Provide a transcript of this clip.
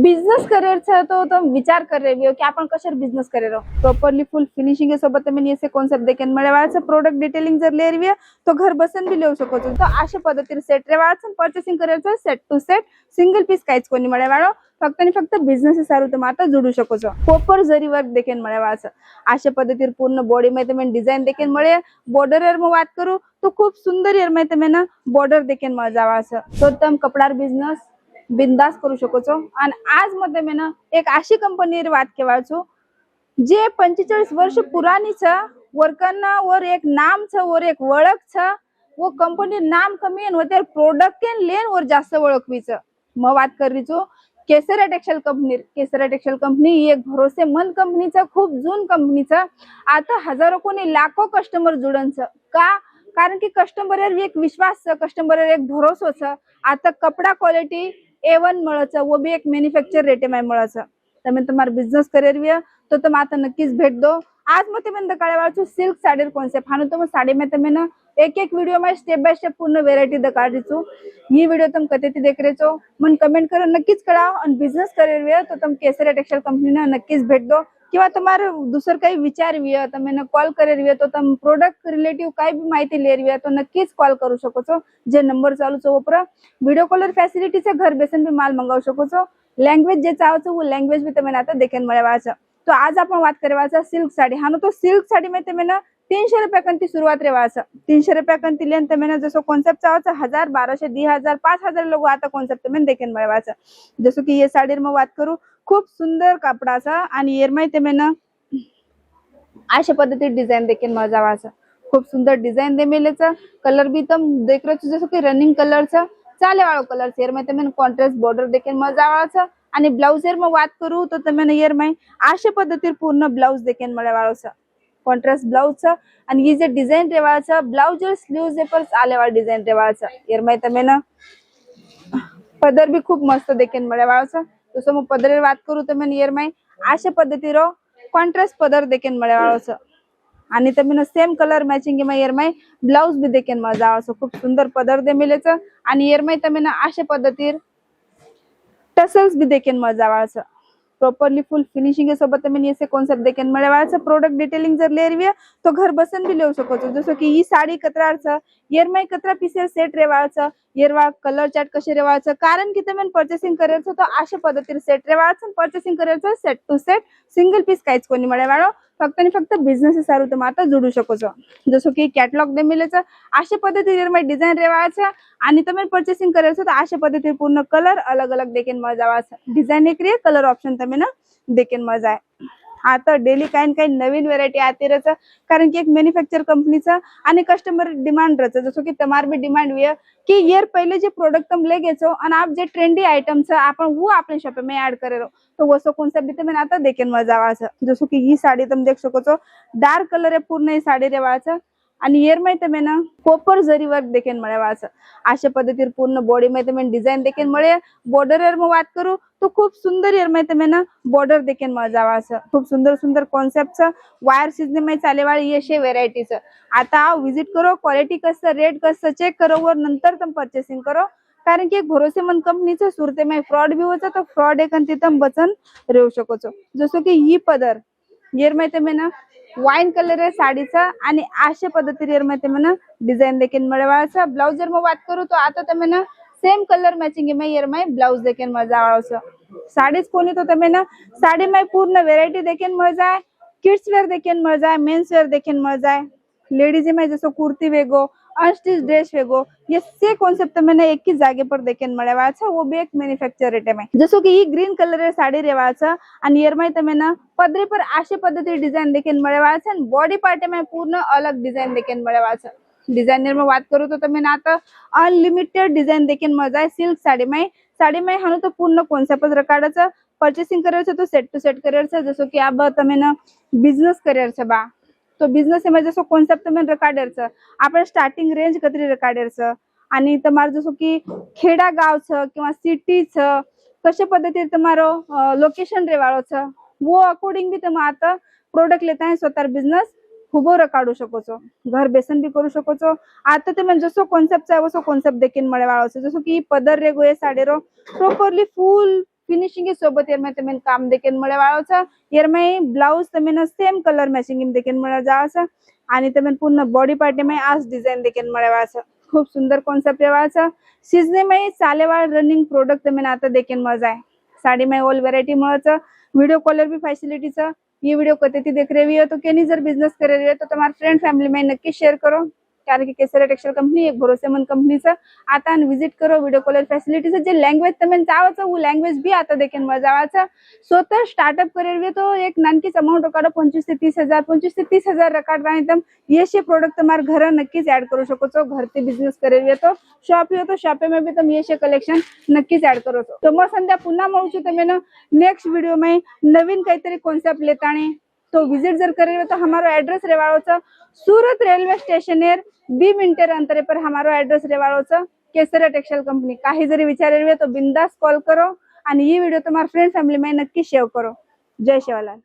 Business career तो विचार कर रहे हो कि आपण कशार business career properly full finishing के सोबत तुम्ही ऐसे कॉन्सेप्ट देखेन मिळवायचं प्रोडक्ट डिटेलिंग जर लेरवी तो घर बसन भी लेऊ शकतो तो अशा पद्धतीने सेट रेवायचं पर्चेसिंग करायचं set to set single piece काहीच कोणी मिळवाळो फक्त आणि फक्त बिझनेस सारू तुम्ही आता जोडू शकतो प्रॉपर जरी वर्क देखेन मिळवायचं अशा पद्धतीने पूर्ण बॉडी मध्ये तुम्ही डिझाइन देखेन मिळे बॉर्डर में बात करू तो खूप सुंदर यर में तुम्ही ना बॉर्डर देखेन मिळ जावाचं तो तम कपडार बिझनेस बिंदास करू शकतो आणि आज मध्ये मी ना एक अशी कंपनीर वाद केवाळचो जे 45 वर्ष पुराणीच वर्करना वर एक नाम छ वर एक ओळख छ वो कंपनी नाम कमी आणि वर प्रोडक्ट के लेन वर जास्त ओळखवीच म बात करीचो केसरिया टेक्सटाइल कंपनी एक भरोसेमंद कंपनीचा खूप जून कंपनीचा आता हजारो कोणी लाखो कस्टमर जुडनच का कारण की कस्टमर एक विश्वास कस्टमर एक भरोसा आता कपडा क्वालिटी A1 मिळाचं वो भी एक मॅन्युफॅक्चर रेट में मिळाचं તમે તમાર બિઝનેસ કરિયર વિયા તો તમે આતા નક્कीच भेट दो आज मते मैं दकाळे वाळचो सिल्क साडी कॉन्सेप्ट हानो तो साडी में तमे ना एक वीडियो में स्टेप बाय स्टेप पूर्ण वेरायटी दकाळीचो ही वीडियो तुम कतेती देख रेचो मन कमेंट करो नक्कीच कळाव आणि बिझनेस करियर विया तो तुम केसरिया टेक्सटाइल कंपनी ना नक्कीच भेट दो किंवा तुम्हारे दुसर काही विचार विया तमे ना कॉल करियर विया तो तुम प्रोडक्ट रिलेटिव काही भी माहिती लेर विया तो नक्कीच कॉल करू शकतो जे नंबर चालू छो वपर वीडियो कॉलर फैसिलिटी से घर बेसन भी माल मंगावू शकतो लैंग्वेज जे चाहो वो लैंग्वेज भी तमे आता देखेन मिळवायचं तो आज आपण बात करवाचा सिल्क साडी हानो तो सिल्क साडी में तमे ना 300 रुपया कंती सुरुवात रेवाचं 300 रुपया कंती लेन तमे ना जसो कॉन्सेप्ट चाहो 1000 1200 2000 5000 लोग आता कॉन्सेप्ट तमे देखेन मिळवाचं जसो की ये साडी में बात करू खूप सुंदर कपडाचा आणि येरमाई तमे ना अशा पद्धती डिझाइन देखेन मिळवाचं खूप सुंदर डिझाइन दे मिलेचं कलर भी तम देख रहे जसो की रनिंग कलरचा चाले वाळो कलर शेर में तमे कॉन्ट्रास्ट बॉर्डर देखेन मिळवाचं आणि ब्लाउज एर में बात करू तो तमे यर में अशा पद्धती पूर्ण ब्लाउज देखेन मिळवाचं कॉन्ट्रास्ट ब्लाउज आणि ही जे डिझाइन रेवाचं ब्लाउज और स्लीव्स पर आले वाला डिझाइन रेवाचं यर में तमे ना पदर भी खूप मस्त देखेन मिळवाचं तसं मग पदरेर बात करू तमे यर में अशा पद्धतीरो कॉन्ट्रास्ट पदर देखेन मिळवाचं आणि तमे सेम कलर मैचिंग में यर में ब्लाउज भी देखेन मिळवाचं खूप सुंदर पदर दे मिलेचं आणि यर में तमे अशा पद्धतीर टसल्स भी देखेन मिळवाचं प्रॉपरली फुल फिनिशिंग के सोबत तमे ऐसे कॉन्सेप्ट देखेन मिळवाचं प्रोडक्ट डिटेलिंग जर लेरवी तो घर बसन भी लेऊ शकतो जसो की ही साडी कतराचं येरमाई कतरा पीसेस सेट रेवाचं येरवा कलर चार्ट कसे रेवाचं कारण की तमे पर्चेसिंग करायचं तो अशा पद्धतीने सेट रेवाचं पर्चेसिंग करायचं set to set single piece काहीच कोणी मिळवाळो फक्त आणि फक्त बिझनेस सारू तुम्ही आता जोडू शकतो जसो की कॅटलॉग दे मिलेचं अशा पद्धतीने डिझाइन रेवाचं आणि तुम्ही पर्चेसिंग करायचं तर अशा पद्धतीने पूर्ण कलर अलग अलग देखेन मिळवाचं डिझाइन एक रे कलर ऑप्शन तुम्ही ना देखेन मिळाय आता डेली काही नवीन व्हेरायटी आते रहता कारण की एक मॅन्युफॅक्चर कंपनीचा आणि कस्टमर डिमांड रहता जसो की तमार भी डिमांड हुई कि ईयर पहले जे प्रोडक्ट तुम ले गेचो आणि आप जे ट्रेंडी आइटम्स आपण वो अपने शॉप में ऐड करे रहो तो वो कॉन्सेप्ट भी तुम्हें आता देखेन मिळवाचं जसो की ही साडी तुम देख सको डार्क कलर है पूर्ण ही साडी रेवाचं आणि ईयर में तमे ना कॉपर जरी वर्क देखेन मिळवाचं अशा पद्धतीने पूर्ण बॉडी में तमे डिझाइन देखेन मिळे बॉर्डर में बात करू तो खूप सुंदर यर में तमे ना बॉर्डर देखेन मिळवाचं खूप सुंदर सुंदर कॉन्सेप्ट वायर सीजन में चाले वाली ये शे वेरायटीज आता आओ विजिट करो क्वालिटी कसं रेट कसं चेक करो वर नंतर तुम परचेसिंग करो कारण की एक भरोसेमंद कंपनीचं सुरते में फ्रॉड भी होता तो फ्रॉड एक तिथं बचन रेवू शकतो जसो की ही पदर यर में तमे ना वाइन कलर आहे साडीचा आणि अशा पद्धतीने में तमे ना डिझाइन देखेन मिळवाचं ब्लाउज जर मैं बात करू तो आता तमे ना सेम कलर मैचिंग में यर में ब्लाउज देखेन मिळवाचं साडीच कोणी तो तमे ना साडी में पूर्ण वेरायटी देखेन मिळ जाय किड्स वेयर देखेन मिळ जाय मेन्स वेयर देखेन मिळ जाय लेडीज में जैसे कुर्ती वेगो अनस्टिच ड्रेस वेगो ये से कॉन्सेप्ट मैंने एक ही जागे पर देखेन मिळवाचं वो भी एक मैन्युफॅक्चर रेट में जसो की ही ग्रीन कलर साडी रेवाचं आणि यर में तमे ना पदरे पर अशा पद्धती डिझाइन देखेन मिळवाचं आणि बॉडी पार्ट में पूर्ण अलग डिझाइन देखेन मिळवाचं डिझाइनर में बात करू तो तमे ना आता अनलिमिटेड डिझाइन देखेन मिळ जाय सिल्क साडी में हानो तो पूर्ण कॉन्सेप्ट रकाडाचं पर्चेसिंग करायचं तो सेट टू सेट करायचं जसो की अब तमे ना बिझनेस करायचं बा तो बिझनेस में जसो कॉन्सेप्ट में रकाडायचं आपण स्टार्टिंग रेंज कतरी रकाडायचं आणि तमार जसो की खेडा गावचं किंवा सिटीचं कशा पद्धतीने तुम्हारो लोकेशन रेवाळोचं वो अकॉर्डिंग भी तुम आता प्रोडक्ट लेता है स्वतः बिझनेस खूबो रकाडू शकतो घर बेसन भी करू शकतो आता तुम्हें जसो कॉन्सेप्ट है वो कॉन्सेप्ट देखेन मिळवाळो जसो की पदर रे गोये साडीरो प्रॉपरली फुल फिनिशिंग सोबत यार में तमें काम देखेन મળે વાળો છે यार में ब्लाउज तमें सेम कलर मैचिंग देखेन મળે जाव છે आणि तमें पूर्ण बॉडी पार्ट में आज डिजाइन देखेन મળે वाळा છે खूप सुंदर कॉन्सेप्ट रेवा છે सीजने में चाले वाला रनिंग प्रोडक्ट तमें आता देखेन મળે जाए साड़ी में ऑल वेरायटी મળે છે वीडियो कॉलर भी फैसिलिटी છે ये वीडियो कतेથી देख रही हो तो केनी जर बिझनेस करे रही हो तो तुम्हारे फ्रेंड फैमिली में नक्की शेयर करो कारण कि केसरिया टेक्सटाइल कंपनी एक भरोसेमंद कंपनी છે आता विजिट करो वीडियो कॉलर फैसिलिटी से जे लैंग्वेज तमें चाहो છો वो लैंग्वेज भी आता देखेन મળે जावा છે स्वतः स्टार्टअप करे रही तो एक नानकीच अमाउंट रकाडो 25 से 30,000 25 से 30,000 रकाडवानी तम ये शे प्रोडक्ट तुम्हारे घर नक्कीच ऐड करू શકો છો घरથી बिझनेस करे रही तो शॉप हो तो शॉपे में भी तुम ये शे कलेक्शन नक्कीच ऐड करो છો तो मैं संध्या पुन्हा મળું છું તમે नेक्स्ट वीडियो में नवीन काहीतरी कॉन्सेप्ट लेताणी तो विजिट जर करे तो हमारो एड्रेस रेवाड़ो छ सूरत रेलवे स्टेशन 2 मिनिटर अंतरे पर हमारो एड्रेस रेवाड़ो छ केसरिया टेक्सटाइल कंपनी काही जरी विचारे रही तो बिंदास कॉल करो आणि ये वीडियो तुम्हारे फ्रेंड फैमिली में नक्की शेयर करो जय शिवलाल।